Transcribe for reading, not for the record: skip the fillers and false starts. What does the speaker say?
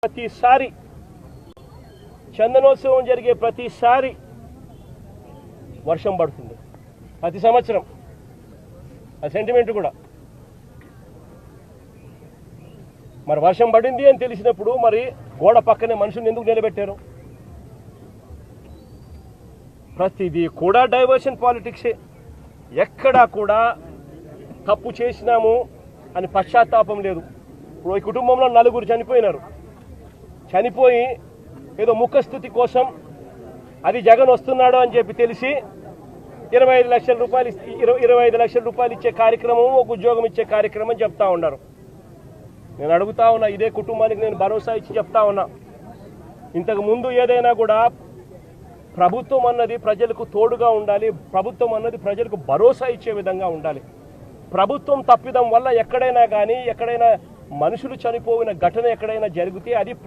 ప్రతిసారి చందనోత్సవం జరిగే ప్రతిసారి వర్షం పడుతుంది. ప్రతి సంవత్సరం ఆ సెంటిమెంట్ కూడా. మరి వర్షం పడింది అని తెలిసినప్పుడు మరి గోడ పక్కనే మనుషుల్ని ఎందుకు నిలబెట్టారు? ప్రతిదీ కూడా డైవర్షన్ పాలిటిక్సే. ఎక్కడా కూడా తప్పు చేసినాము అని పశ్చాత్తాపం లేదు. ఇప్పుడు ఈ కుటుంబంలో 4 చనిపోయినారు. చనిపోయి ఏదో ముఖస్థుతి కోసం అది జగన్ వస్తున్నాడు అని చెప్పి తెలిసి 25 లక్షల రూపాయలు 25 లక్షల రూపాయలు ఇచ్చే కార్యక్రమం, ఒక ఉద్యోగం ఇచ్చే కార్యక్రమం చెప్తా ఉన్నారు. నేను అడుగుతా ఉన్నా, ఇదే కుటుంబానికి నేను భరోసా ఇచ్చి చెప్తా ఉన్నా, ఇంతకు ముందు ఏదైనా కూడా ప్రభుత్వం అన్నది ప్రజలకు తోడుగా ఉండాలి, ప్రభుత్వం అన్నది ప్రజలకు భరోసా ఇచ్చే విధంగా ఉండాలి. ప్రభుత్వం తప్పిదం వల్ల ఎక్కడైనా కానీ ఎక్కడైనా మనుషులు చనిపోయిన ఘటన ఎక్కడైనా జరిగితే అది